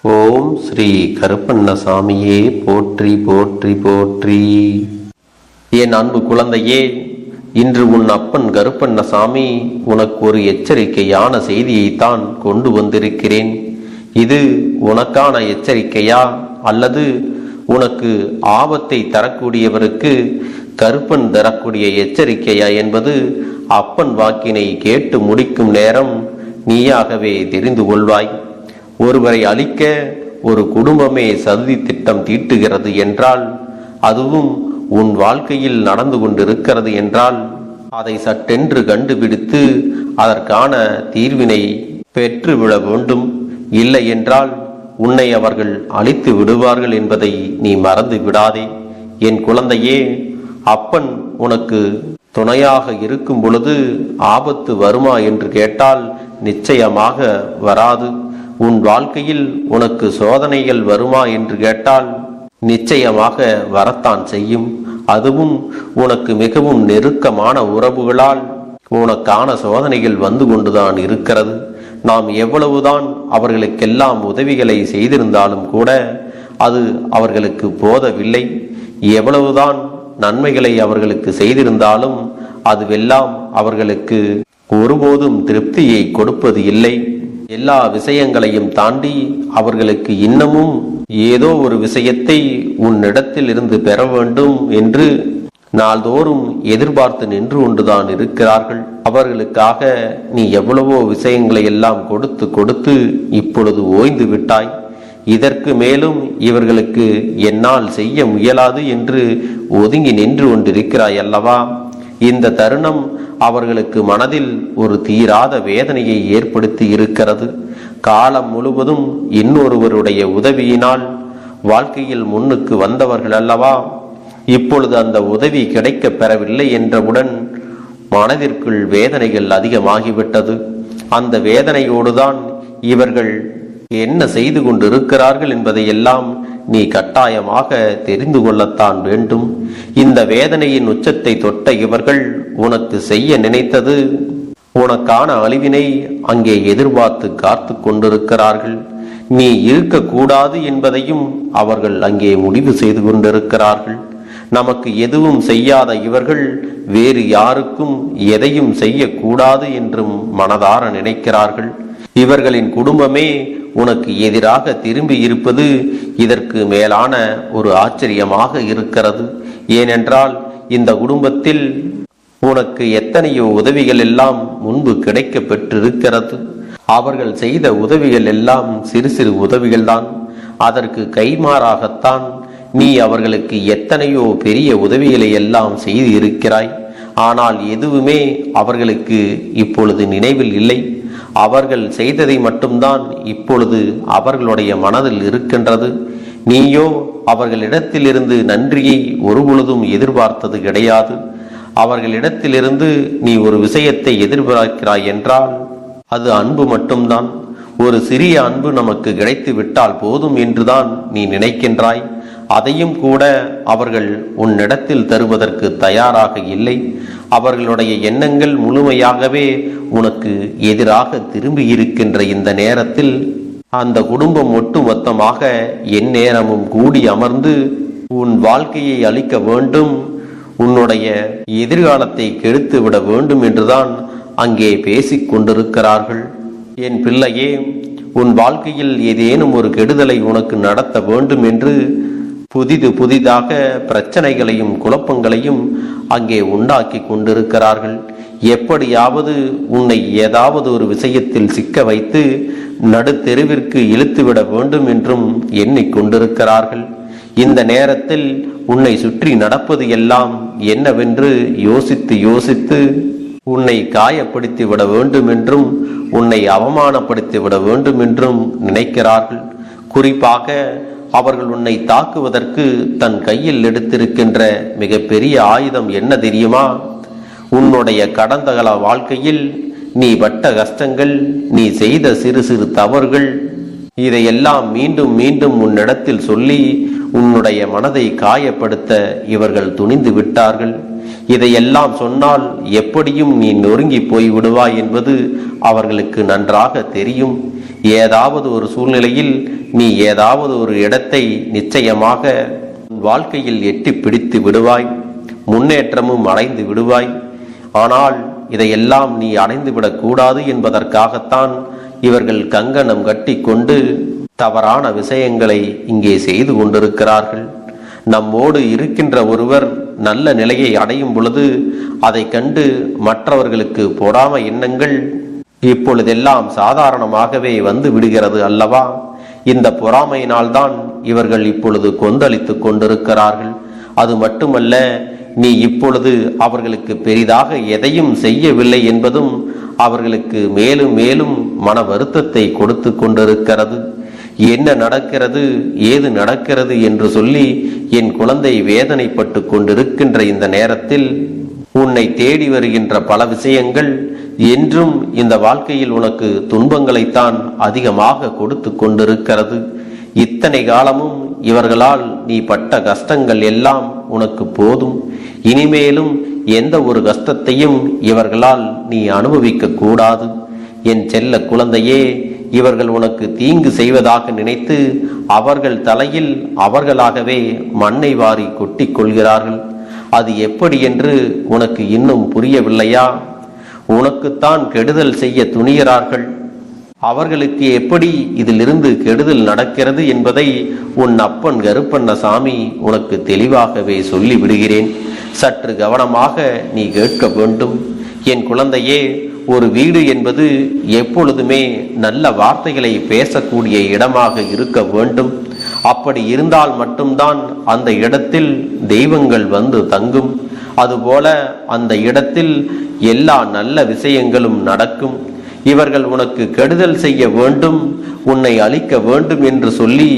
ஓம் ஸ்ரீ கருப்பண்ணசாமியே போற்றி போற்றி போற்றி. என் அன்பு குழந்தையே, இன்று உன் அப்பன் கருப்பண்ணசாமி உனக்கு ஒரு எச்சரிக்கையான செய்தியைத்தான் கொண்டு வந்திருக்கிறேன். இது உனக்கான எச்சரிக்கையா அல்லது உனக்கு ஆபத்தை தரக்கூடியவருக்கு கருப்பன் தரக்கூடிய எச்சரிக்கையா என்பது அப்பன் வாக்கினை கேட்டு முடிக்கும் நேரம் நீயாகவே தெரிந்து கொள்வாய். ஒருவரை அழிக்க ஒரு குடும்பமே சதி திட்டம் தீட்டுகிறது என்றால், அதுவும் உன் வாழ்க்கையில் நடந்து கொண்டிருக்கிறது என்றால், அதை சட்டென்று கண்டுபிடித்து அதற்கான தீர்வினை பெற்றுவிட வேண்டும். இல்லை என்றால் உன்னை அவர்கள் அழித்து விடுவார்கள் என்பதை நீ மறந்து விடாதே. என் குழந்தையே, அப்பன் உனக்கு துணையாக இருக்கும் பொழுது ஆபத்து வருமா என்று கேட்டால் நிச்சயமாக வராது. உன் வாழ்க்கையில் உனக்கு சோதனைகள் வருமா என்று கேட்டால் நிச்சயமாக வரத்தான் செய்யும். அதுவும் உனக்கு மிகவும் நெருக்கமான உறவுகளால் உனக்கான சோதனைகள் வந்து கொண்டுதான் இருக்கிறது. நாம் எவ்வளவுதான் அவர்களுக்கெல்லாம் உதவிகளை செய்திருந்தாலும் கூட அது அவர்களுக்கு போதவில்லை. எவ்வளவுதான் நன்மைகளை அவர்களுக்கு செய்திருந்தாலும் அதுவெல்லாம் அவர்களுக்கு ஒருபோதும் திருப்தியை கொடுப்பது இல்லை. எல்லா விஷயங்களையும் தாண்டி அவர்களுக்கு இன்னமும் ஏதோ ஒரு விஷயத்தை உன்னிடத்தில் இருந்து பெற வேண்டும் என்று நாள்தோறும் எதிர்பார்த்து நின்று கொண்டுதான் இருக்கிறார்கள். அவர்களுக்காக நீ எவ்வளவோ விஷயங்களை எல்லாம் கொடுத்து கொடுத்து இப்பொழுது ஓய்ந்து விட்டாய். இதற்கு மேலும் இவர்களுக்கு என்னால் செய்ய முயலாது என்று ஒதுங்கி நின்று கொண்டிருக்கிறாய் அல்லவா? இந்த தருணம் அவர்களுக்கு மனதில் ஒரு தீராத வேதனையை ஏற்படுத்தி இருக்கிறது. காலம் முழுவதும் இன்னொருவருடைய உதவியினால் வாழ்க்கையில் முன்னுக்கு வந்தவர்கள் அல்லவா? இப்பொழுது அந்த உதவி கிடைக்க பெறவில்லை என்றவுடன் மனதிற்குள் வேதனைகள் அதிகமாகிவிட்டது. அந்த வேதனையோடுதான் இவர்கள் என்ன செய்து கொண்டிருக்கிறார்கள் என்பதையெல்லாம் நீ கட்டாயமாக தெரிந்து கொள்ளத்தான் வேண்டும். இந்த வேதனையின் உச்சத்தை தொட்ட இவர்கள் உனக்கு செய்ய நினைத்தது உனக்கான அழிவினை அங்கே எதிர்பார்த்து காத்து கொண்டிருக்கிறார்கள். நீ இருக்கக்கூடாது என்பதையும் அவர்கள் அங்கே முடிவு செய்து கொண்டிருக்கிறார்கள். நமக்கு எதுவும் செய்யாத இவர்கள் வேறு யாருக்கும் எதையும் செய்யக்கூடாது என்றும் மனதார நினைக்கிறார்கள். இவர்களின் குடும்பமே உனக்கு எதிராக திரும்பி இருப்பது இதற்கு மேலான ஒரு ஆச்சரியமாக இருக்கிறது. ஏனென்றால் இந்த குடும்பத்தில் உனக்கு எத்தனையோ உதவிகள் எல்லாம் முன்பு கிடைக்க பெற்றிருக்கிறது. அவர்கள் செய்த உதவிகள் எல்லாம் சிறு சிறு உதவிகள் தான். அதற்கு கைமாறாகத்தான் நீ அவர்களுக்கு எத்தனையோ பெரிய உதவிகளை எல்லாம் செய்து இருக்கிறாய். ஆனால் எதுவுமே அவர்களுக்கு இப்பொழுது நினைவில் இல்லை. அவர்கள் செய்ததை மட்டும்தான் இப்பொழுது அவர்களுடைய மனதில் இருக்கின்றது. நீயோ அவர்களிடத்திலிருந்து நன்றியை ஒருபொழுதும் எதிர்பார்த்தது கிடையாது. அவர்களிடத்திலிருந்து நீ ஒரு விஷயத்தை எதிர்பார்க்கிறாய் என்றால் அது அன்பு மட்டும்தான். ஒரு சிறிய அன்பு நமக்கு கிடைத்து விட்டால் போதும் என்றுதான் நீ நினைக்கின்றாய். அதையும் கூட அவர்கள் உன்னிடத்தில் தருவதற்கு தயாராக இல்லை. அவர்களுடைய எண்ணங்கள் முழுமையாகவே உனக்கு எதிராக திரும்பி இருக்கின்ற இந்த நேரத்தில் அந்த குடும்பம் ஒட்டுமொத்தமாக எந்நேரமும் கூடி அமர்ந்து உன் வாழ்க்கையை அழிக்க வேண்டும், உன்னுடைய எதிர்காலத்தை கெடுத்து விட வேண்டும் என்றுதான் அங்கே பேசிக் கொண்டிருக்கிறார்கள். என் பிள்ளையே, உன் வாழ்க்கையில் ஏதேனும் ஒரு கெடுதலை உனக்கு நடத்த வேண்டும் என்று புதிதாக பிரச்சனைகளையும் குழப்பங்களையும் அங்கே உண்டாக்கி கொண்டிருக்கிறார்கள். எப்படியாவது உன்னை ஏதாவது ஒரு விஷயத்தில் சிக்க வைத்து நடுத்தெருவிற்கு இழுத்துவிட வேண்டும் என்றும் எண்ணிக்கொண்டிருக்கிறார்கள். இந்த நேரத்தில் உன்னை சுற்றி நடப்பது எல்லாம் என்னவென்று யோசித்து யோசித்து உன்னை காயப்படுத்தி விட வேண்டும் என்றும் உன்னை அவமானப்படுத்தி விட வேண்டும் என்றும் நினைக்கிறார்கள். குறிப்பாக அவர்கள் உன்னை தாக்குவதற்கு தன் கையில் எடுத்திருக்கின்ற மிகப்பெரிய ஆயுதம் என்ன தெரியுமா? உன்னுடைய கடந்த கால வாழ்க்கையில் நீ பட்ட கஷ்டங்கள், நீ செய்த சிறு சிறு தவறுகள், இதையெல்லாம் மீண்டும் மீண்டும் உன்னிடத்தில் சொல்லி உன்னுடைய மனதை காயப்படுத்த இவர்கள் துணிந்து விட்டார்கள். இதையெல்லாம் சொன்னால் எப்படியும் நீ நொறுங்கி போய் விடுவாய் என்பது அவர்களுக்கு நன்றாக தெரியும். ஏதாவது ஒரு சூழ்நிலையில் நீ ஏதாவது ஒரு இடத்தை நிச்சயமாக வாழ்க்கையில் எட்டி பிடித்து விடுவாய், முன்னேற்றமும் அடைந்து விடுவாய். ஆனால் இதையெல்லாம் நீ அடைந்துவிடக் கூடாது என்பதற்காகத்தான் இவர்கள் கங்கணம் கட்டி கொண்டு தவறான விஷயங்களை இங்கே செய்து கொண்டிருக்கிறார்கள். நம்மோடு இருக்கின்ற ஒருவர் நல்ல நிலையை அடையும் பொழுது அதை கண்டு மற்றவர்களுக்கு பொறாமை எண்ணங்கள் இப்பொழுதெல்லாம் சாதாரணமாகவே வந்து விடுகிறது அல்லவா? இந்த பொறாமையினால்தான் இவர்கள் இப்பொழுது கொந்தளித்துக் கொண்டிருக்கிறார்கள். அது மட்டுமல்ல, நீ இப்பொழுது அவர்களுக்கு பெரிதாக எதையும் செய்யவில்லை என்பதும் அவர்களுக்கு மேலும் மேலும் மன வருத்தத்தை கொடுத்து கொண்டிருக்கிறது. என்ன நடக்கிறது, ஏது நடக்கிறது என்று சொல்லி என் குழந்தை வேதனைப்பட்டு கொண்டிருக்கின்ற இந்த நேரத்தில் உன்னை தேடி வருகின்ற பல விஷயங்கள் என்றும் இந்த வாழ்க்கையில் உனக்கு துன்பங்களைத்தான் அதிகமாக கொடுத்து கொண்டிருக்கிறது. இத்தனை காலமும் இவர்களால் நீ பட்ட கஷ்டங்கள் எல்லாம் உனக்கு போதும். இனிமேலும் எந்த ஒரு கஷ்டத்தையும் இவர்களால் நீ அனுபவிக்க கூடாது. என் செல்ல குழந்தையே, இவர்கள் உனக்கு தீங்கு செய்வதாக நினைத்து அவர்கள் தலையில் அவர்களாகவே மண்ணை வாரி கொட்டிக் கொள்கிறார்கள். அது எப்படி என்று உனக்கு இன்னும் புரியவில்லையா? உனக்குத்தான் கெடுதல் செய்ய துணிகிறார்கள். அவர்களுக்கு எப்படி இதிலிருந்து கெடுதல் நடக்கிறது என்பதை உன் அப்பன் கருப்பண்ணசாமி உனக்கு தெளிவாகவே சொல்லி விடுகிறேன். சற்று கவனமாக நீ கேட்க வேண்டும். என் குழந்தையே, ஒரு வீடு என்பது எப்பொழுதுமே நல்ல வார்த்தைகளை பேசக்கூடிய இடமாக இருக்க வேண்டும். அப்படி இருந்தால் மட்டும்தான் அந்த இடத்தில் தெய்வங்கள் வந்து தங்கும். அதுபோல அந்த இடத்தில் எல்லா நல்ல விஷயங்களும் நடக்கும். இவர்கள் உனக்கு கெடுதல் செய்ய வேண்டும், உன்னை அழிக்க வேண்டும் என்று சொல்லி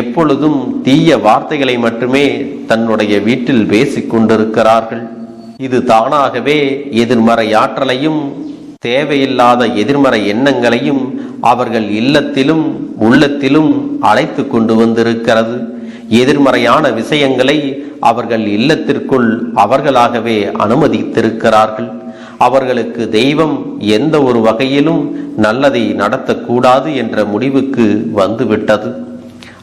எப்பொழுதும் தீய வார்த்தைகளை மட்டுமே தன்னுடைய வீட்டில் பேசிக் கொண்டிருக்கிறார்கள். இது தானாகவே எதிர்மறை ஆற்றலையும் தேவையில்லாத எதிர்மறை எண்ணங்களையும் அவர்கள் இல்லத்திலும் உள்ளத்திலும் அழைத்து கொண்டு வந்திருக்கிறது. எதிர்மறையான விஷயங்களை அவர்கள் இல்லத்திற்குள் அவர்களாகவே அனுமதித்திருக்கிறார்கள். அவர்களுக்கு தெய்வம் எந்த ஒரு வகையிலும் நல்லதை நடத்தக்கூடாது என்ற முடிவுக்கு வந்துவிட்டது.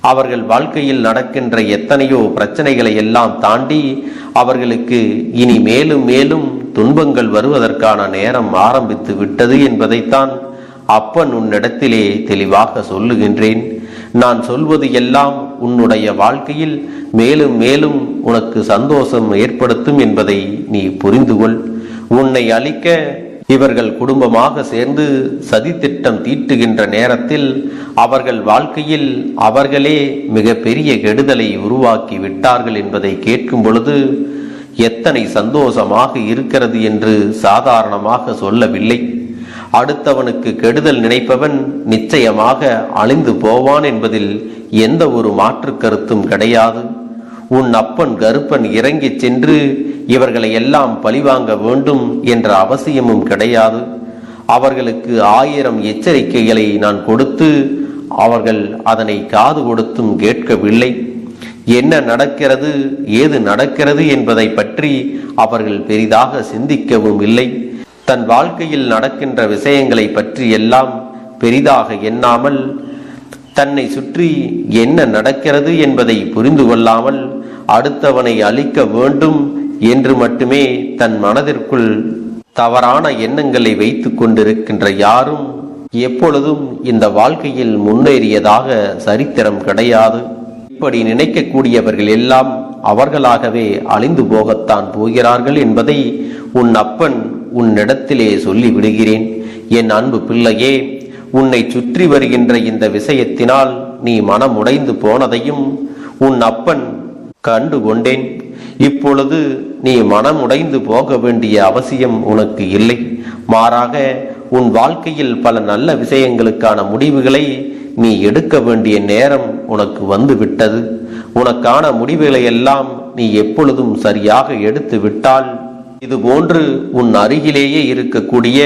அவர்கள் வாழ்க்கையில் நடக்கின்ற எத்தனையோ பிரச்சனைகளை எல்லாம் தாண்டி அவர்களுக்கு இனி மேலும் மேலும் துன்பங்கள் வருவதற்கான நேரம் ஆரம்பித்து விட்டது என்பதைத்தான் அப்பன் உன்னிடத்திலே தெளிவாக சொல்லுகின்றேன். நான் சொல்வது எல்லாம் உன்னுடைய வாழ்க்கையில் மேலும் மேலும் உனக்கு சந்தோஷம் ஏற்படுத்தும் என்பதை நீ புரிந்து கொள். உன்னை அழிக்க இவர்கள் குடும்பமாக சேர்ந்து சதித்திட்டம் தீட்டுகின்ற நேரத்தில் அவர்கள் வாழ்க்கையில் அவர்களே மிக பெரிய கெடுதலை உருவாக்கி விட்டார்கள் என்பதை கேட்கும் பொழுது எத்தனை சந்தோஷமாக இருக்கிறது என்று சாதாரணமாக சொல்லவில்லை. அடுத்தவனுக்கு கெடுதல் நினைப்பவன் நிச்சயமாக அழிந்து போவான் என்பதில் எந்த ஒரு மாற்று கருத்தும் கிடையாது. உன் அப்பன் கருப்பன் இறங்கி சென்று இவர்களை எல்லாம் பழிவாங்க வேண்டும் என்ற அவசியமும் கிடையாது. அவர்களுக்கு 1000 எச்சரிக்கைகளை நான் கொடுத்து அவர்கள் அதனை காது கொடுத்தும் கேட்கவில்லை. என்ன நடக்கிறது, ஏது நடக்கிறது என்பதை பற்றி அவர்கள் பெரிதாக சிந்திக்கவும் இல்லை. தன் வாழ்க்கையில் நடக்கின்ற விஷயங்களை பற்றி எல்லாம் பெரிதாக எண்ணாமல், தன்னை சுற்றி என்ன நடக்கிறது என்பதை புரிந்து கொள்ளாமல் அடுத்தவனை அழிக்க வேண்டும் என்று மட்டுமே தன் மனதிற்குள் தவறான எண்ணங்களை வைத்து கொண்டிருக்கின்ற யாரும் எப்பொழுதும் இந்த வாழ்க்கையில் முன்னேறியதாக சரித்திரம் கிடையாது. இப்படி நினைக்கக்கூடியவர்கள் எல்லாம் அவர்களாகவே அழிந்து போகத்தான் போகிறார்கள் என்பதை உன் அப்பன் உன்னிடத்திலே சொல்லி விடுகிறேன். என் அன்பு பிள்ளையே, உன்னை சுற்றி வருகின்ற இந்த விஷயத்தினால் நீ மனமுடைந்து போனதையும் உன் அப்பன் கண்டு கொண்டேன். இப்பொழுது நீ மனமுடைந்து போக வேண்டிய அவசியம் உனக்கு இல்லை. மாறாக உன் வாழ்க்கையில் பல நல்ல விஷயங்களுக்கான முடிவுகளை நீ எடுக்க வேண்டிய நேரம் உனக்கு வந்து விட்டது. உனக்கான முடிவுகளை எல்லாம் நீ எப்பொழுதும் சரியாக எடுத்து விட்டால் இதுபோன்று உன் அருகிலேயே இருக்கக்கூடிய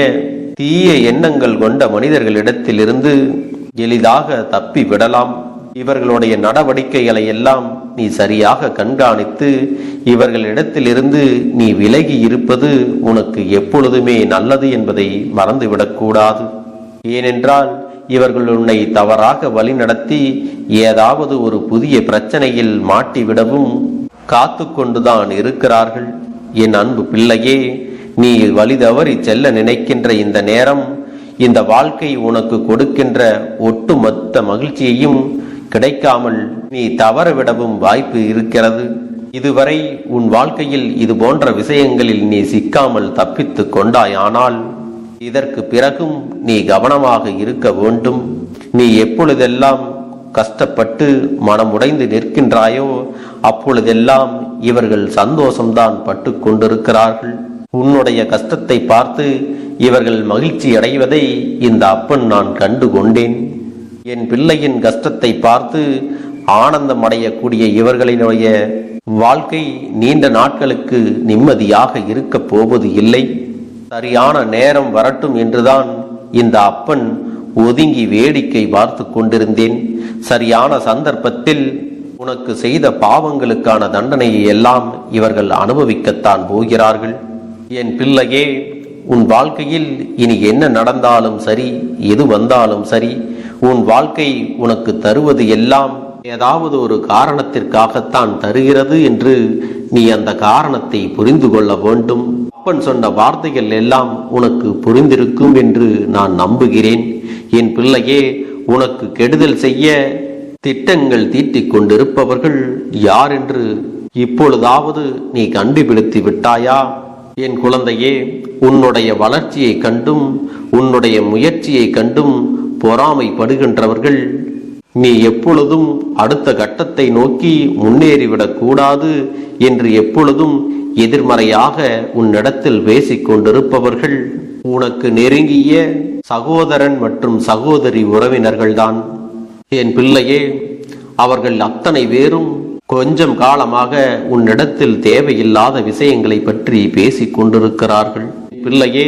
தீய எண்ணங்கள் கொண்ட மனிதர்களிடத்திலிருந்து எளிதாக தப்பி விடலாம். இவர்களுடைய நடவடிக்கைகளை எல்லாம் நீ சரியாக கண்காணித்து இவர்களிடத்திலிருந்து நீ விலகி இருப்பது உனக்கு எப்பொழுதுமே நல்லது என்பதை மறந்துவிடக்கூடாது. ஏனென்றால் இவர்கள் உன்னை தவறாக வழிநடத்தி ஏதாவது ஒரு புதிய பிரச்சனையில் மாட்டிவிடவும் காத்து கொண்டுதான் இருக்கிறார்கள். என் அன்பு பிள்ளையே, நீ வழி தவறி செல்ல நினைக்கின்ற இந்த நேரம் இந்த வாழ்க்கை உனக்கு கொடுக்கின்ற ஒட்டுமொத்த மகிழ்ச்சியையும் கிடைக்காமல் நீ தவறவிடவும் வாய்ப்பு இருக்கிறது. இதுவரை உன் வாழ்க்கையில் இது போன்ற விஷயங்களில் நீ சிக்காமல் தப்பித்து கொண்டாயானால் இதற்கு பிறகும் நீ கவனமாக இருக்க வேண்டும். நீ எப்பொழுதெல்லாம் கஷ்டப்பட்டு மனமுடைந்து நிற்கின்றாயோ அப்பொழுதெல்லாம் இவர்கள் சந்தோஷம்தான் பட்டு கொண்டிருக்கிறார்கள். உன்னுடைய கஷ்டத்தை பார்த்து இவர்கள் மகிழ்ச்சி அடைவதை இந்த அப்பன் நான் கண்டு கொண்டேன். என் பிள்ளையின் கஷ்டத்தை பார்த்து ஆனந்தம் அடையக்கூடிய இவர்களினுடைய வாழ்க்கை நீண்ட நாட்களுக்கு நிம்மதியாக இருக்க போவது இல்லை. சரியான நேரம் வரட்டும் என்றுதான் இந்த அப்பன் ஒதுங்கி வேடிக்கை பார்த்து கொண்டிருந்தேன். சரியான சந்தர்ப்பத்தில் உனக்கு செய்த பாவங்களுக்கான தண்டனையை எல்லாம் இவர்கள் அனுபவிக்கத்தான் போகிறார்கள். என் பிள்ளையே, உன் வாழ்க்கையில் இனி என்ன நடந்தாலும் சரி, எது வந்தாலும் சரி, உன் வாழ்க்கை உனக்கு தருவது எல்லாம் ஏதாவது ஒரு காரணத்திற்காகத்தான் தருகிறது என்று நீ அந்த காரணத்தை புரிந்து கொள்ள வேண்டும். அப்பன் சொன்ன வார்த்தைகள் எல்லாம் உனக்கு புரிந்திருக்கும் என்று நான் நம்புகிறேன். என் பிள்ளையே, உனக்கு கெடுதல் செய்ய திட்டங்கள் தீட்டிக் கொண்டிருப்பவர்கள் யார் என்று இப்பொழுதாவது நீ கண்டுபிடித்து விட்டாயா? என் குழந்தையே, உன்னுடைய வளர்ச்சியை கண்டும் உன்னுடைய முயற்சியை கண்டும் பொறாமைப்படுகின்றவர்கள் நீ எப்பொழுதும் அடுத்த கட்டத்தை நோக்கி முன்னேறிவிடக் கூடாது என்று எப்பொழுதும் எதிர்மறையாக உன்னிடத்தில் பேசிக் கொண்டிருப்பவர்கள் உனக்கு நெருங்கிய சகோதரன் மற்றும் சகோதரி உறவினர்கள்தான். என் பிள்ளையே, அவர்கள் அத்தனை பேரும் கொஞ்சம் காலமாக உன்னிடத்தில் தேவையில்லாத விஷயங்களை பற்றி பேசிக் கொண்டிருக்கிறார்கள். பிள்ளையே,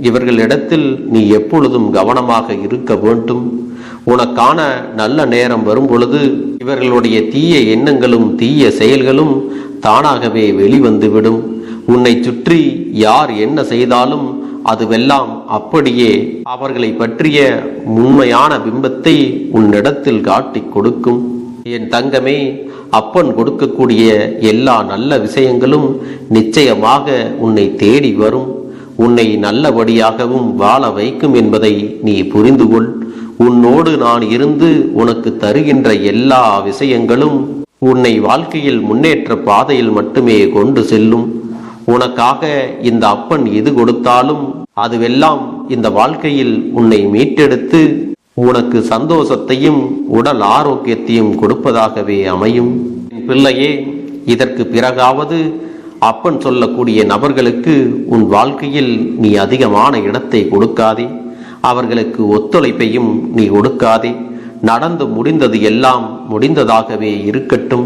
இவர்களிடத்தில் நீ எப்பொழுதும் கவனமாக இருக்க வேண்டும். உனக்கான நல்ல நேரம் வரும் பொழுது இவர்களுடைய தீய எண்ணங்களும் தீய செயல்களும் தானாகவே வெளிவந்துவிடும். உன்னை சுற்றி யார் என்ன செய்தாலும் அதுவெல்லாம் அப்படியே அவர்களை பற்றிய உண்மையான பிம்பத்தை உன்னிடத்தில் காட்டிக் கொடுக்கும். என் தங்கமே, அப்பன் கொடுக்கக்கூடிய எல்லா நல்ல விஷயங்களும் நிச்சயமாக உன்னை தேடி வரும். உன்னை நல்லபடியாகவும் வாழ வைக்கும் என்பதை நீ புரிந்து கொள். உன்னோடு நான் இருந்து உனக்கு தருகின்ற எல்லா விஷயங்களும் உன்னை வாழ்க்கையில் முன்னேற்ற பாதையில் மட்டுமே கொண்டு செல்லும். உனக்காக இந்த அப்பன் எது கொடுத்தாலும் அதுவெல்லாம் இந்த வாழ்க்கையில் உன்னை மீட்டெடுத்து உனக்கு சந்தோஷத்தையும் உடல் ஆரோக்கியத்தையும் கொடுப்பதாகவே அமையும். பிள்ளையே, இதற்கு பிறகாவது அப்பன் சொல்லக்கூடிய நபர்களுக்கு உன் வாழ்க்கையில் நீ அதிகமான இடத்தை கொடுக்காதே. அவர்களுக்கு ஒத்துழைப்பையும் நீ கொடுக்காதே. நடந்து முடிந்தது எல்லாம் முடிந்ததாகவே இருக்கட்டும்.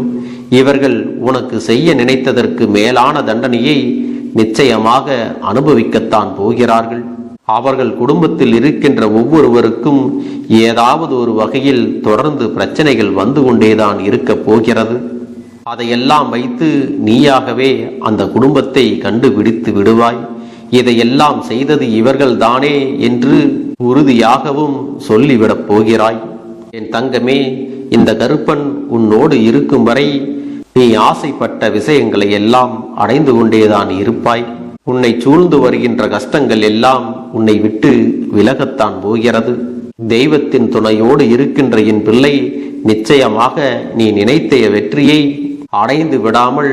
இவர்கள் உனக்கு செய்ய நினைத்ததற்கு மேலான தண்டனையை நிச்சயமாக அனுபவிக்கத்தான் போகிறார்கள். அவர்கள் குடும்பத்தில் இருக்கின்ற ஒவ்வொருவருக்கும் ஏதாவது ஒரு வகையில் தொடர்ந்து பிரச்சனைகள் வந்து கொண்டேதான் இருக்க போகிறது. அதையெல்லாம் வைத்து நீயாகவே அந்த குடும்பத்தை கண்டுபிடித்து விடுவாய். இதையெல்லாம் செய்தது இவர்கள் தானே என்று உறுதியாகவும் சொல்லிவிடப் போகிறாய். என் தங்கமே, இந்த கருப்பன் உன்னோடு இருக்கும் வரை நீ ஆசைப்பட்ட விஷயங்களை எல்லாம் அடைந்து கொண்டேதான் இருப்பாய். உன்னை சூழ்ந்து வருகின்ற கஷ்டங்கள் எல்லாம் உன்னை விட்டு விலகத்தான் போகிறது. தெய்வத்தின் துணையோடு இருக்கின்ற என் பிள்ளை, நிச்சயமாக நீ நினைத்த வெற்றியை அடைந்து விடாமல்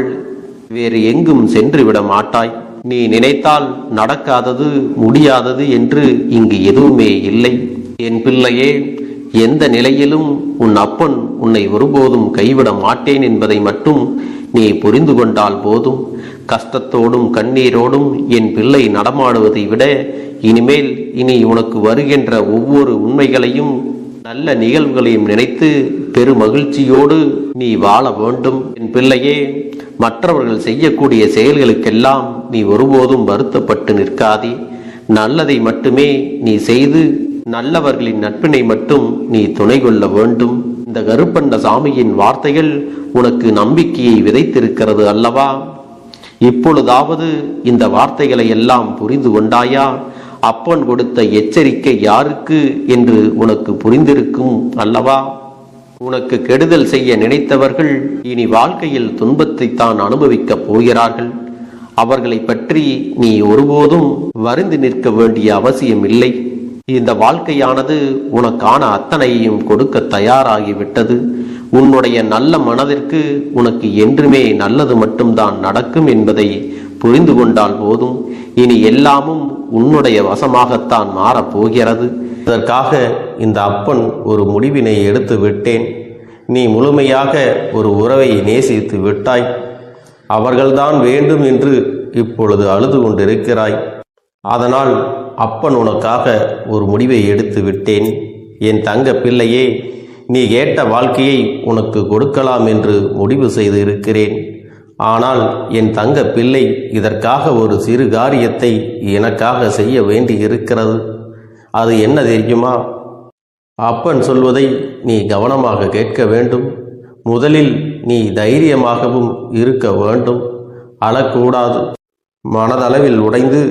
வேறு எங்கும் சென்று விட மாட்டாய். நீ நினைத்தால் நடக்காதது முடியாதது என்று இங்கு எதுவுமே இல்லை. என் பிள்ளையே, எந்த நிலையிலும் உன் அப்பன் உன்னை ஒருபோதும் கைவிட மாட்டேன் என்பதை மட்டும் நீ புரிந்து கொண்டால் போதும். கஷ்டத்தோடும் கண்ணீரோடும் என் பிள்ளை நடமாடுவதை விட இனிமேல் இனி உனக்கு வருகின்ற ஒவ்வொரு உண்மைகளையும் நல்ல நிகழ்வுகளையும் நினைத்து பெருமகிழ்ச்சியோடு நீ வாழ வேண்டும். என் பிள்ளையே, மற்றவர்கள் செய்யக்கூடிய செயல்களுக்கெல்லாம் நீ ஒருபோதும் வருத்தப்பட்டு நிற்காதே. நல்லதை மட்டுமே நீ செய்து நல்லவர்களின் நட்பினை மட்டும் நீ துணை கொள்ள வேண்டும். இந்த கருப்பண்ண சாமியின் வார்த்தைகள் உனக்கு நம்பிக்கையை விதைத்திருக்கிறது அல்லவா? இப்பொழுதாவது இந்த வார்த்தைகளை எல்லாம் புரிந்து கொண்டாயா? அப்பன் கொடுத்த எச்சரிக்கை யாருக்கு என்று உனக்கு புரிந்திருக்கும் அல்லவா? உனக்கு கெடுதல் செய்ய நினைத்தவர்கள் இனி வாழ்க்கையில் துன்பத்தை தான் அனுபவிக்கப் போகிறார்கள். அவர்களை பற்றி நீ ஒருபோதும் வருந்தி நிற்க வேண்டிய அவசியம் இல்லை. இந்த வாழ்க்கையானது உனக்கான அத்தனையும் கொடுக்க தயாராகிவிட்டது. உன்னுடைய நல்ல மனதிற்கு உனக்கு என்றுமே நல்லது மட்டும்தான் நடக்கும் என்பதை புரிந்து கொண்டால் போதும். இனி எல்லாமும் உன்னுடைய வசமாகத்தான் மாறப்போகிறது. அதற்காக இந்த அப்பன் ஒரு முடிவினை எடுத்து விட்டேன். நீ முழுமையாக ஒரு உறவை நேசித்து விட்டாய். அவர்கள்தான் வேண்டும் என்று இப்பொழுது அழுது கொண்டிருக்கிறாய். அதனால் அப்பன் உனக்காக ஒரு முடிவை எடுத்து விட்டேன். என் தங்க பிள்ளையே, நீ கேட்ட வாழ்க்கையை உனக்கு கொடுக்கலாம் என்று முடிவு செய்து இருக்கிறேன். ஆனால் என் தங்க பிள்ளை, இதற்காக ஒரு சிறு காரியத்தை எனக்காக செய்ய வேண்டி இருக்கிறது. அது என்ன தெரியுமா? அப்பன் சொல்வதை நீ கவனமாக கேட்க வேண்டும். முதலில் நீ தைரியமாகவும் இருக்க வேண்டும். அழக்கூடாது. மனதளவில் உடைந்து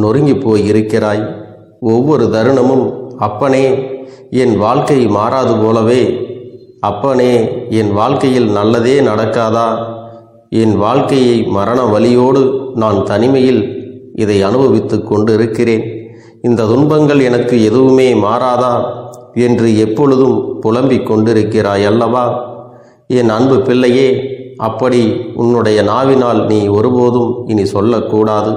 நொறுங்கி போய் இருக்கிறாய். ஒவ்வொரு தருணமும் அப்பனே, என் வாழ்க்கை மாறாது போலவே, அப்பனே, என் வாழ்க்கையில் நல்லதே நடக்காதா? என் வாழ்க்கையை மரண வலியோடு நான் தனிமையில் இதை அனுபவித்து கொண்டு இருக்கிறேன். இந்த துன்பங்கள் எனக்கு எதுவுமே மாறாதா என்று எப்பொழுதும் புலம்பிக் கொண்டிருக்கிறாய் அல்லவா? என் அன்பு பிள்ளையே, அப்படி உன்னுடைய நாவினால் நீ ஒருபோதும் இனி சொல்லக்கூடாது.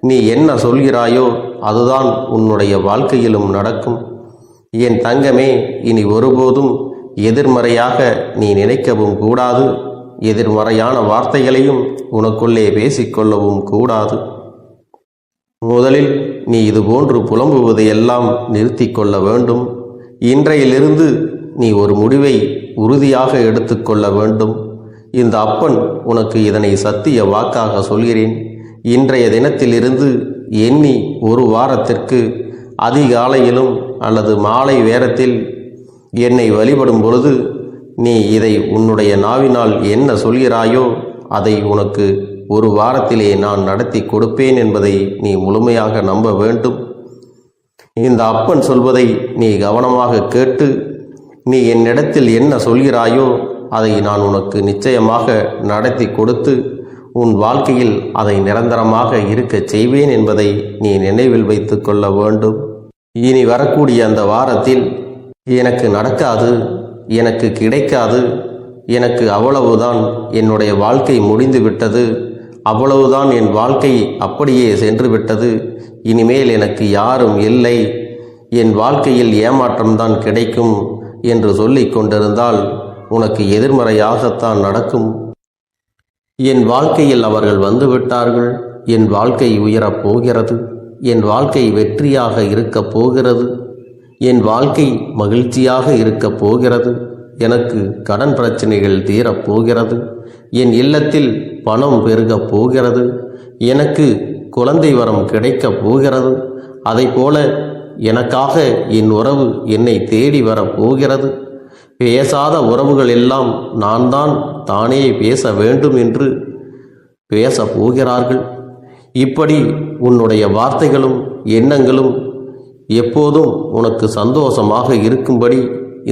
நீ என்ன சொல்கிறாயோ அதுதான் உன்னுடைய வாழ்க்கையிலும் நடக்கும். என் தங்கமே, இனி ஒருபோதும் எதிர்மறையாக நீ நினைக்கவும் கூடாது. எதிர்மறையான வார்த்தைகளையும் உனக்குள்ளே பேசிக்கொள்ளவும் கூடாது. முதலில் நீ இதுபோன்று புலம்புவதையெல்லாம் நிறுத்தி கொள்ள வேண்டும். இன்றையிலிருந்து நீ ஒரு முடிவை உறுதியாக எடுத்துக்கொள்ள வேண்டும். இந்த அப்பன் உனக்கு இதனை சத்திய வாக்காக சொல்கிறேன். இன்றைய தினத்திலிருந்து எண்ணி ஒரு வாரத்திற்கு அதிகாலையிலும் அல்லது மாலை நேரத்தில் என்னை வழிபடும் பொழுது நீ இதை உன்னுடைய நாவினால் என்ன சொல்கிறாயோ அதை உனக்கு ஒரு வாரத்திலே நான் நடத்தி கொடுப்பேன் என்பதை நீ முழுமையாக நம்ப வேண்டும். இந்த அப்பன் சொல்வதை நீ கவனமாக கேட்டு நீ என்னிடத்தில் என்ன சொல்கிறாயோ அதை நான் உனக்கு நிச்சயமாக நடத்தி கொடுத்து உன் வாழ்க்கையில் அதை நிரந்தரமாக இருக்கச் செய்வேன் என்பதை நீ நினைவில் வைத்து கொள்ள வேண்டும். இனி வரக்கூடிய அந்த வாரத்தில் எனக்கு நடக்காது, எனக்கு கிடைக்காது, எனக்கு அவ்வளவுதான், என்னுடைய வாழ்க்கை முடிந்து விட்டது, அவ்வளவுதான், என் வாழ்க்கை அப்படியே சென்று விட்டது, இனிமேல் எனக்கு யாரும் இல்லை, என் வாழ்க்கையில் ஏமாற்றம்தான் கிடைக்கும் என்று சொல்லிக் கொண்டிருந்தால் உனக்கு எதிர்மறையாகத்தான் நடக்கும். என் வாழ்க்கையில் அவர்கள் வந்துவிட்டார்கள், என் வாழ்க்கை உயரப் போகிறது, என் வாழ்க்கை வெற்றியாக இருக்கப் போகிறது, என் வாழ்க்கை மகிழ்ச்சியாக இருக்கப் போகிறது, எனக்கு கடன் பிரச்சனைகள் தீரப்போகிறது, என் இல்லத்தில் பணம் பெருகப் போகிறது, எனக்கு குழந்தை வரம் கிடைக்கப் போகிறது, அதைப்போல எனக்காக என் உறவு என்னை தேடி வரப்போகிறது, பேசாத உறவுகள் எல்லாம் நான் தான் தானே பேச வேண்டும் என்று பேச போகிறார்கள். இப்படி உன்னுடைய வார்த்தைகளும் எண்ணங்களும் எப்போதும் உனக்கு சந்தோஷமாக இருக்கும்படி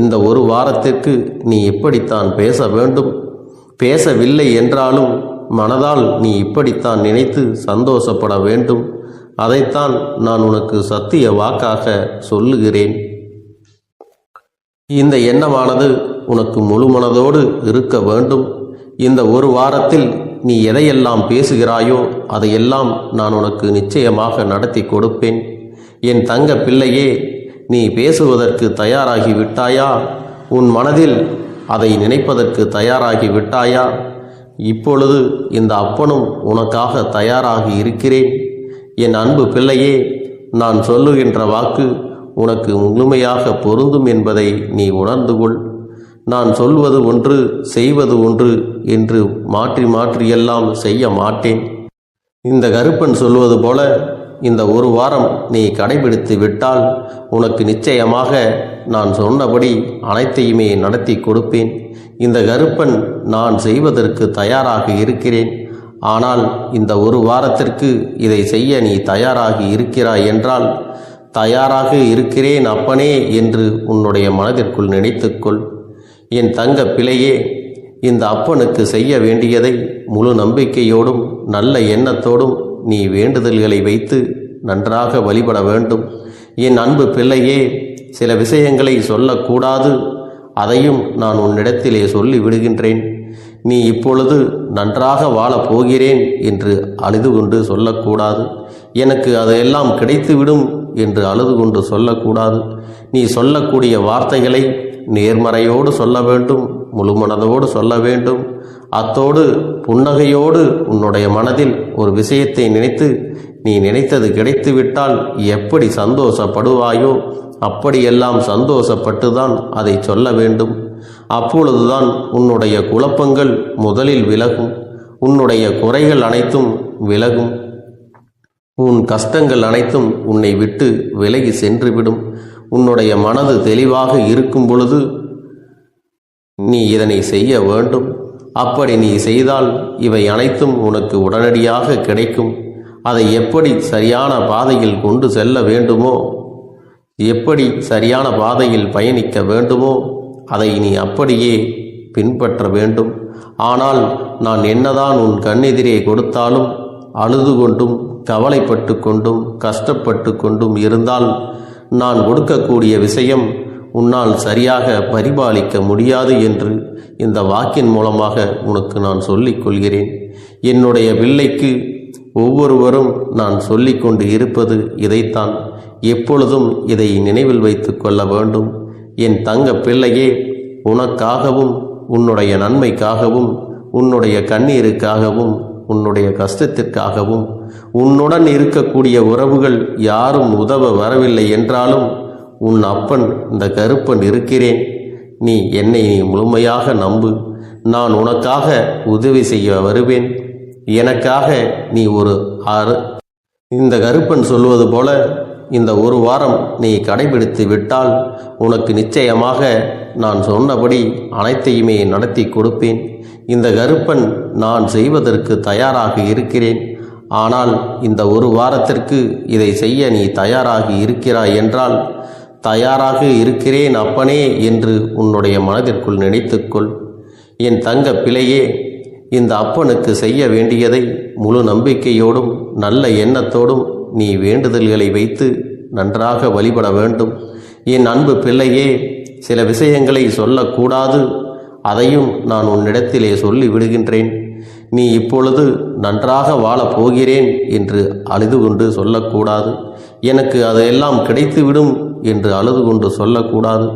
இந்த ஒரு வாரத்திற்கு நீ எப்படித்தான் பேச வேண்டும். பேசவில்லை என்றாலும் மனதால் நீ இப்படித்தான் நினைத்து சந்தோஷப்பட வேண்டும். அதைத்தான் நான் உனக்கு சத்திய வாக்காக சொல்லுகிறேன். இந்த எண்ணமானது உனக்கு முழு மனதோடு இருக்க வேண்டும். இந்த ஒரு வாரத்தில் நீ எதையெல்லாம் பேசுகிறாயோ அதையெல்லாம் நான் உனக்கு நிச்சயமாக நடத்தி கொடுப்பேன். என் தங்க பிள்ளையே, நீ பேசுவதற்கு தயாராகி விட்டாயா? உன் மனதில் அதை நினைப்பதற்கு தயாராகி விட்டாயா? இப்பொழுது இந்த அப்பனும் உனக்காக தயாராகி இருக்கிறேன். என் அன்பு பிள்ளையே, நான் சொல்லுகின்ற வாக்கு உனக்கு முழுமையாக பொருந்தும் என்பதை நீ உணர்ந்து கொள். நான் சொல்வது ஒன்று செய்வது ஒன்று என்று மாற்றி மாற்றியெல்லாம் செய்ய மாட்டேன். இந்த கருப்பன் சொல்வது போல இந்த ஒரு வாரம் நீ கடைபிடித்து விட்டால் உனக்கு நிச்சயமாக நான் சொன்னபடி அனைத்தையுமே நடத்தி கொடுப்பேன். இந்த கருப்பன் நான் செய்வதற்கு தயாராக இருக்கிறேன். ஆனால் இந்த ஒரு வாரத்திற்கு இதை செய்ய நீ தயாராகி இருக்கிறாய் என்றால், தயாராக இருக்கிறேன் அப்பனே என்று உன்னுடைய மனதிற்குள் நினைத்துக்கொள். என் தங்க பிள்ளையே, இந்த அப்பனுக்கு செய்ய வேண்டியதை முழு நம்பிக்கையோடும் நல்ல எண்ணத்தோடும் நீ வேண்டுதல்களை வைத்து நன்றாக வழிபட வேண்டும். என் அன்பு பிள்ளையே, சில விஷயங்களை சொல்லக்கூடாது, அதையும் நான் உன்னிடத்திலே சொல்லி விடுகின்றேன். நீ இப்பொழுது நன்றாக வாழப் போகிறேன் என்று அழுது கொண்டு சொல்லக்கூடாது. எனக்கு அதையெல்லாம் கிடைத்துவிடும் என்று அழுது கொண்டு சொல்லக்கூடாது. நீ சொல்லக்கூடிய வார்த்தைகளை நேர்மறையோடு சொல்ல வேண்டும், முழு மனதோடு சொல்ல வேண்டும். அத்தோடு புன்னகையோடு உன்னுடைய மனதில் ஒரு விஷயத்தை நினைத்து, நீ நினைத்தது கிடைத்துவிட்டால் எப்படி சந்தோஷப்படுவாயோ அப்படியெல்லாம் சந்தோஷப்பட்டுதான் அதை சொல்ல வேண்டும். அப்பொழுதுதான் உன்னுடைய குழப்பங்கள் முதலில் விலகும், உன்னுடைய குறைகள் அனைத்தும் விலகும், உன் கஷ்டங்கள் அனைத்தும் உன்னை விட்டு விலகி சென்றுவிடும். உன்னுடைய மனது தெளிவாக இருக்கும் பொழுது நீ இதனை செய்ய வேண்டும். அப்படி நீ செய்தால் இவை அனைத்தும் உனக்கு உடனடியாக கிடைக்கும். அதை எப்படி சரியான பாதையில் கொண்டு செல்ல வேண்டுமோ, எப்படி சரியான பாதையில் பயணிக்க வேண்டுமோ அதை நீ அப்படியே பின்பற்ற வேண்டும். ஆனால் நான் என்னதான் உன் கண்ணெதிரே கொடுத்தாலும் அழுது கொண்டும் கவலைப்பட்டு கொண்டும் கஷ்டப்பட்டு கொண்டும் இருந்தால் நான் கொடுக்கக்கூடிய விஷயம் உன்னால் சரியாக பரிபாலிக்க முடியாது என்று இந்த வாக்கின் மூலமாக உனக்கு நான் சொல்லிக் கொள்கிறேன். என்னுடைய பிள்ளைக்கு ஒவ்வொருவரும் நான் சொல்லிக் கொண்டு இருப்பது இதைத்தான். எப்பொழுதும் இதை நினைவில் வைத்து கொள்ள வேண்டும். என் தங்க பிள்ளையே, உனக்காகவும் உன்னுடைய நன்மைக்காகவும் உன்னுடைய கண்ணீருக்காகவும் உன்னுடைய கஷ்டத்திற்காகவும் உன்னுடன் இருக்கக்கூடிய உறவுகள் யாரும் உதவ வரவில்லை என்றாலும் உன் அப்பன் இந்த கருப்பன் இருக்கிறேன். நீ என்னை முழுமையாக நம்பு. நான் உனக்காக உதவி செய்ய வருவேன். எனக்காக நீ ஒரு இந்த கருப்பன் சொல்வது போல இந்த ஒரு வாரம் நீ கடைபிடித்து விட்டால் உனக்கு நிச்சயமாக நான் சொன்னபடி அனைத்தையுமே நடத்தி கொடுப்பேன். இந்த கருப்பன் நான் செய்வதற்கு தயாராக இருக்கிறேன். ஆனால் இந்த ஒரு வாரத்திற்கு இதை செய்ய நீ தயாராகி இருக்கிறாய் என்றால், தயாராக இருக்கிறேன் அப்பனே என்று உன்னுடைய மனதிற்குள் நினைத்துக்கொள். என் தங்க பிள்ளையே, இந்த அப்பனுக்கு செய்ய வேண்டியதை முழு நம்பிக்கையோடும் நல்ல எண்ணத்தோடும் நீ வேண்டுதல்களை வைத்து நன்றாக வழிபட வேண்டும். என் அன்பு பிள்ளையே, சில விஷயங்களை சொல்லக்கூடாது, அதையும் நான் உன்னிடத்திலே சொல்லி விடுகின்றேன். நீ இப்பொழுது நன்றாக வாழப் போகிறேன் என்று அழுது கொண்டு சொல்லக்கூடாது. எனக்கு அதையெல்லாம் கிடைத்துவிடும் என்று அழுது கொண்டு சொல்லக்கூடாது.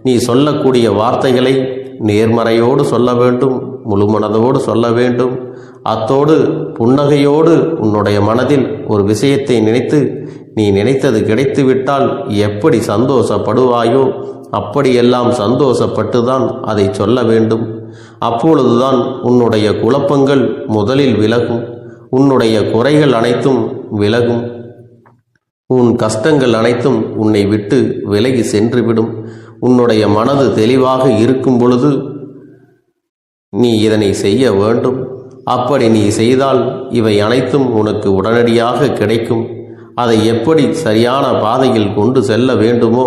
நீ சொல்லக்கூடிய வார்த்தைகளை நேர்மறையோடு சொல்ல வேண்டும், முழு மனதோடு சொல்ல வேண்டும். அத்தோடு புன்னகையோடு உன்னுடைய மனதில் ஒரு விஷயத்தை நினைத்து, நீ நினைத்தது கிடைத்துவிட்டால் எப்படி சந்தோஷப்படுவாயோ அப்படியெல்லாம் சந்தோஷப்பட்டுதான் அதை சொல்ல வேண்டும். அப்பொழுதுதான் உன்னுடைய குழப்பங்கள் முதலில் விலகும், உன்னுடைய குறைகள் அனைத்தும் விலகும், உன் கஷ்டங்கள் அனைத்தும் உன்னை விட்டு விலகி சென்றுவிடும். உன்னுடைய மனது தெளிவாக இருக்கும் பொழுது நீ இதனை செய்ய வேண்டும். அப்படி நீ செய்தால் இவை அனைத்தும் உனக்கு உடனடியாக கிடைக்கும். அதை எப்படி சரியான பாதையில் கொண்டு செல்ல வேண்டுமோ,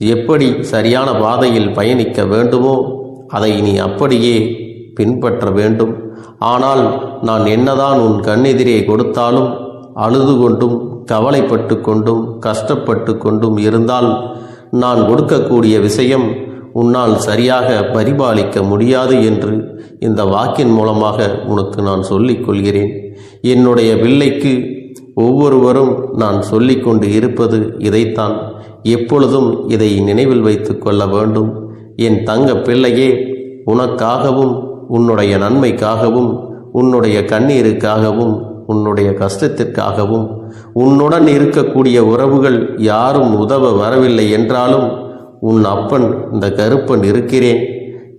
எப்படி சரியான பாதையில் பயணிக்க வேண்டுமோ அதை நீ அப்படியே பின்பற்ற வேண்டும். ஆனால் நான் என்னதான் உன் கண்ணெதிரே கொடுத்தாலும் அழுது கொண்டும் கவலைப்பட்டு கொண்டும் கஷ்டப்பட்டு கொண்டும் இருந்தால் நான் கொடுக்கக்கூடிய விஷயம் உன்னால் சரியாக பரிபாலிக்க முடியாது என்று இந்த வாக்கின் மூலமாக உனக்கு நான் சொல்லிக் கொள்கிறேன். என்னுடைய பிள்ளைக்கு ஒவ்வொருவரும் நான் சொல்லிக் கொண்டு இருப்பது இதைத்தான். எப்பொழுதும் இதை நினைவில் வைத்து கொள்ள வேண்டும். என் தங்க பிள்ளையே, உனக்காகவும் உன்னுடைய நன்மைக்காகவும் உன்னுடைய கண்ணீருக்காகவும் உன்னுடைய கஷ்டத்திற்காகவும் உன்னுடன் இருக்கக்கூடிய உறவுகள் யாரும் உதவ வரவில்லை என்றாலும் உன் அப்பன் இந்த கருப்பன் இருக்கிறேன்.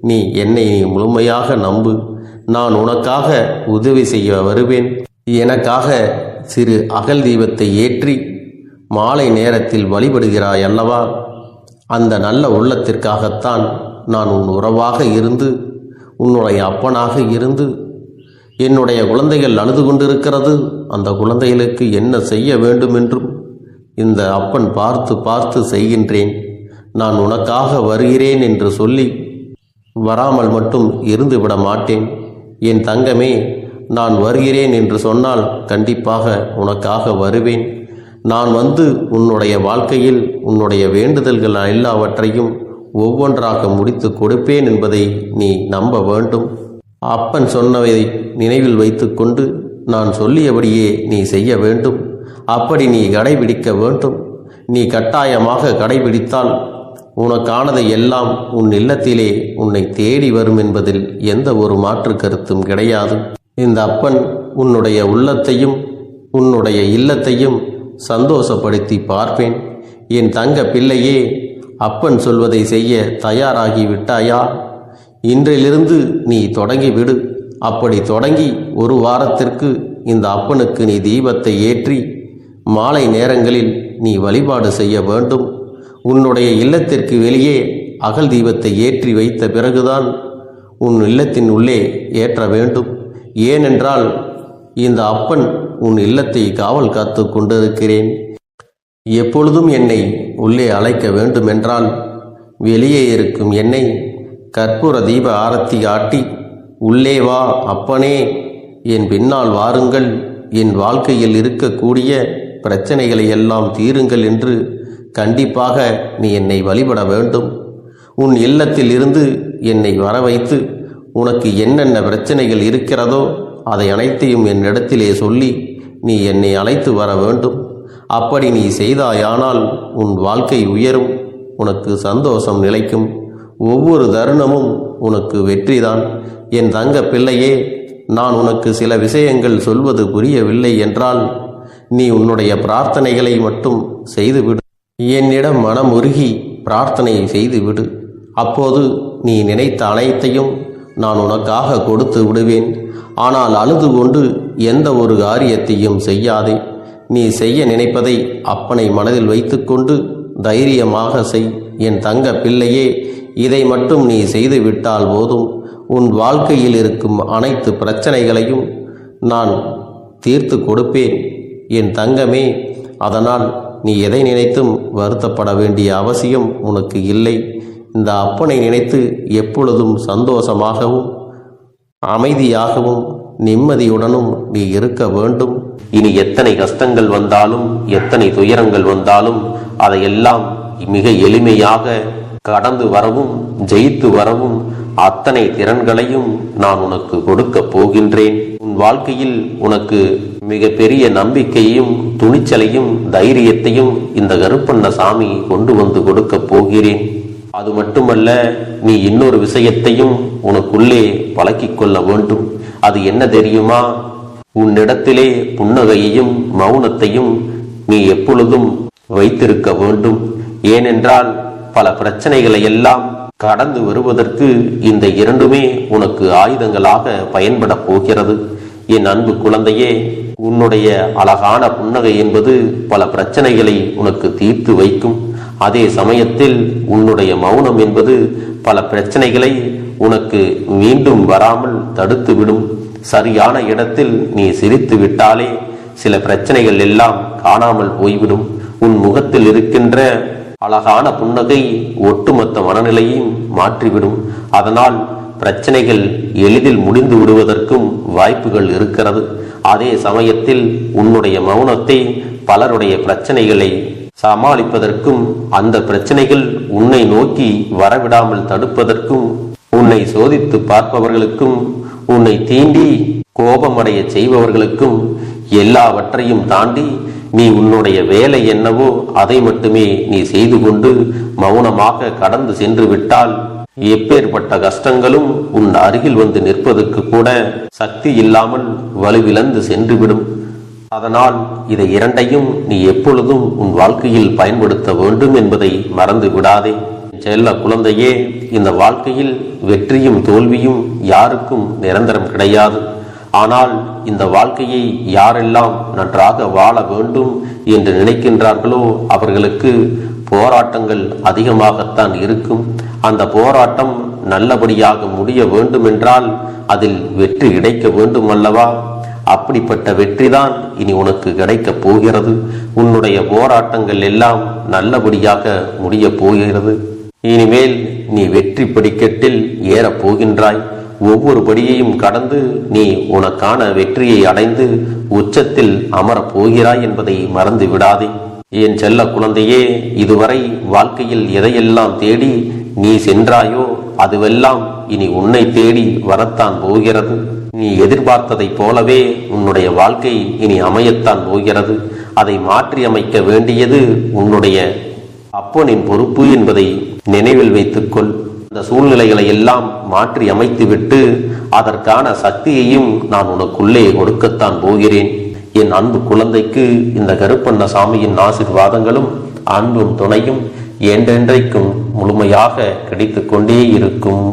நீ என்னை முழுமையாக நம்பு. நான் உனக்காக உதவி செய்ய வருவேன். எனக்காக சிறு அகல் தீபத்தை ஏற்றி மாலை நேரத்தில் வழிபடுகிறாய் அல்லவா? அந்த நல்ல உள்ளத்திற்காகத்தான் நான் உன் உறவாக இருந்து, உன்னுடைய அப்பனாக இருந்து, என்னுடைய குழந்தைகள் அழுது கொண்டிருக்கிறது, அந்த குழந்தைகளுக்கு என்ன செய்ய வேண்டும் என்றும் இந்த அப்பன் பார்த்து பார்த்து செய்கின்றேன். நான் உனக்காக வருகிறேன் என்று சொல்லி வராமல் மட்டும் இருந்து விட மாட்டேன். என் தங்கமே, நான் வருகிறேன் என்று சொன்னால் கண்டிப்பாக உனக்காக வருவேன். நான் வந்து உன்னுடைய வாழ்க்கையில் உன்னுடைய வேண்டுதல்கள் எல்லாவற்றையும் ஒவ்வொன்றாக முடித்து கொடுப்பேன் என்பதை நீ நம்ப வேண்டும். அப்பன் சொன்னதை நினைவில் வைத்துக்கொண்டு நான் சொல்லியபடியே நீ செய்ய வேண்டும். அப்படி நீ கடைபிடிக்க வேண்டும். நீ கட்டாயமாக கடைபிடித்தால் உனக்கானதை எல்லாம் உன் இல்லத்திலே உன்னை தேடி வரும் என்பதில் எந்த ஒரு மாற்று கருத்தும் கிடையாது. இந்த அப்பன் உன்னுடைய உள்ளத்தையும் உன்னுடைய இல்லத்தையும் சந்தோஷப்படுத்தி பார்ப்பேன். என் தங்க பிள்ளையே, அப்பன் சொல்வதை செய்ய தயாராகி விட்டாயா? இன்றிலிருந்து நீ தொடங்கிவிடு. அப்படி தொடங்கி ஒரு வாரத்திற்கு இந்த அப்பனுக்கு நீ தீபத்தை ஏற்றி மாலை நேரங்களில் நீ வழிபாடு செய்ய வேண்டும். உன்னுடைய இல்லத்திற்கு வெளியே அகல் தீபத்தை ஏற்றி வைத்த பிறகுதான் உன் இல்லத்தின் உள்ளே ஏற்ற வேண்டும். ஏனென்றால் இந்த அப்பன் உன் இல்லத்தை காவல் காத்து கொண்டிருக்கிறேன். எப்பொழுதும் என்னை உள்ளே அழைக்க வேண்டுமென்றால் வெளியே இருக்கும் என்னை கற்பூர தீப ஆரத்தி ஆட்டி உள்ளே வா அப்பனே, என் பின்னால் வாருங்கள், என் வாழ்க்கையில் இருக்கக்கூடிய பிரச்சனைகளை எல்லாம் தீருங்கள் என்று கண்டிப்பாக நீ என்னை வழிபட வேண்டும். உன் இல்லத்தில் இருந்து என்னை வர வைத்து உனக்கு என்னென்ன பிரச்சனைகள் இருக்கிறதோ அதை அனைத்தையும் என்னிடத்திலே சொல்லி நீ என்னை அழைத்து வர வேண்டும். அப்படி நீ செய்தாயானால் உன் வாழ்க்கை உயரும், உனக்கு சந்தோஷம் நிலைக்கும், ஒவ்வொரு தருணமும் உனக்கு வெற்றிதான். என் தங்க பிள்ளையே, நான் உனக்கு சில விஷயங்கள் சொல்வது புரியவில்லை என்றால் நீ உன்னுடைய பிரார்த்தனைகளை மட்டும் செய்துவிடு. என்னிடம் மனம் உருகி பிரார்த்தனை செய்துவிடு. அப்போது நீ நினைத்த அனைத்தையும் நான் உனக்காக கொடுத்து விடுவேன். ஆனால் அழுது கொண்டு எந்த ஒரு காரியத்தையும் செய்யாதே. நீ செய்ய நினைப்பதை அப்பனை மனதில் வைத்துக்கொண்டு தைரியமாக செய். என் தங்க பிள்ளையே, இதை மட்டும் நீ செய்துவிட்டால் போதும். உன் வாழ்க்கையில் இருக்கும் அனைத்து பிரச்சனைகளையும் நான் தீர்த்து கொடுப்பேன் என் தங்கமே. அதனால் நீ எதை நினைத்தும் வருத்தப்பட வேண்டிய அவசியம் உனக்கு இல்லை. இந்த அப்பனை நினைத்து எப்பொழுதும் சந்தோஷமாகவும் அமைதியாகவும் நிம்மதியுடனும் நீ இருக்க வேண்டும். இனி எத்தனை கஷ்டங்கள் வந்தாலும் எத்தனை துயரங்கள் வந்தாலும் அதையெல்லாம் மிக எளிமையாக கடந்து வரவும் ஜெயித்து வரவும் அத்தனை திறன்களையும் நான் உனக்கு கொடுக்க போகின்றேன். உன் வாழ்க்கையில் உனக்கு மிக பெரிய நம்பிக்கையும் துணிச்சலையும் தைரியத்தையும் இந்த கருப்பண்ணசாமி கொண்டு வந்து கொடுக்க போகிறேன். அது மட்டுமல்ல, நீ இன்னொரு விஷயத்தையும் உனக்குள்ளே பழக்கிக் கொள்ள வேண்டும். அது என்ன தெரியுமா? உன்னிடத்திலே புன்னகையையும் மௌனத்தையும் நீ எப்பொழுதும் வைத்திருக்க வேண்டும். ஏனென்றால் பல பிரச்சனைகளை எல்லாம் கடந்து வருவதற்கு இந்த இரண்டுமே உனக்கு ஆயுதங்களாக பயன்பட போகிறது. என் அன்பு குழந்தையே, உன்னுடைய அழகான புன்னகை என்பது பல பிரச்சனைகளை உனக்கு தீர்த்து வைக்கும். அதே சமயத்தில் உன்னுடைய மௌனம் என்பது பல பிரச்சனைகளை உனக்கு மீண்டும் வராமல் தடுத்துவிடும். சரியான இடத்தில் நீ சிரித்து விட்டாலே சில பிரச்சனைகள் எல்லாம் காணாமல் போய்விடும். உன் முகத்தில் இருக்கின்ற அழகான புன்னகை ஒட்டுமொத்த மனநிலையும் மாற்றிவிடும். அதனால் பிரச்சனைகள் எளிதில் முடிந்து விடுவதற்கும் வாய்ப்புகள் இருக்கிறது. அதே சமயத்தில் உன்னுடைய மௌனத்தை பலருடைய பிரச்சனைகளை சமாளிப்பதற்கும் அந்த பிரச்சனைகள் உன்னை நோக்கி வரவிடாமல் தடுப்பதற்கும் உன்னை சோதித்து பார்ப்பவர்களுக்கும் உன்னை தீண்டி கோபமடைய செய்பவர்களுக்கும் எல்லாவற்றையும் தாண்டி நீ உன்னுடைய வேலை என்னவோ அதை மட்டுமே நீ செய்து கொண்டு மௌனமாக கடந்து சென்று விட்டால் எப்பேற்பட்ட கஷ்டங்களும் உன் அருகில் வந்து நிற்பதற்கு கூட சக்தி இல்லாமல் வலுவிழந்து சென்றுவிடும். அதனால் இதை இரண்டையும் நீ எப்பொழுதும் உன் வாழ்க்கையில் பயன்படுத்த வேண்டும் என்பதை மறந்து விடாதே. செல்ல குழந்தையே, இந்த வாழ்க்கையில் வெற்றியும் தோல்வியும் யாருக்கும் நிரந்தரம் கிடையாது. ஆனால் இந்த வாழ்க்கையை யாரெல்லாம் நன்றாக வாழ வேண்டும் என்று நினைக்கின்றார்களோ அவர்களுக்கு போராட்டங்கள் அதிகமாகத்தான் இருக்கும். அந்த போராட்டம் நல்லபடியாக முடிய வேண்டுமென்றால் அதில் வெற்றி கிடைக்க வேண்டும் அல்லவா? அப்படிப்பட்ட வெற்றிதான் இனி உனக்கு கிடைக்கப் போகிறது. உன்னுடைய போராட்டங்கள் எல்லாம் நல்லபடியாக முடிய போகிறது. இனிமேல் நீ வெற்றி படிக்கட்டில் ஏறப் போகின்றாய். ஒவ்வொரு படியையும் கடந்து நீ உனக்கான வெற்றியை அடைந்து உச்சத்தில் அமரப் போகிறாய் என்பதை மறந்து விடாதே. என் செல்ல குழந்தையே, இதுவரை வாழ்க்கையில் எதையெல்லாம் தேடி நீ சென்றாயோ அதுவெல்லாம் இனி உன்னை தேடி வரத்தான் போகிறது. நீ எதிர்பார்த்ததைப் போலவே உன்னுடைய வாழ்க்கை இனி அமையத்தான் போகிறது. அதை மாற்றி அமைக்க வேண்டியது உன்னுடைய அப்பனின் பொறுப்பு என்பதை நினைவில் வைத்துக்கொள். அந்த சூழ்நிலைகளை எல்லாம் மாற்றி அமைத்துவிட்டு அதற்கான சக்தியையும் நான் உனக்குள்ளே கொடுக்கத்தான் போகிறேன். என் அன்பு குழந்தைக்கு இந்த கருப்பண்ணசாமியின் ஆசீர்வாதங்களும் அன்பும் துணையும் என்றென்றைக்கும் முழுமையாக கிடைத்து கொண்டே இருக்கும்.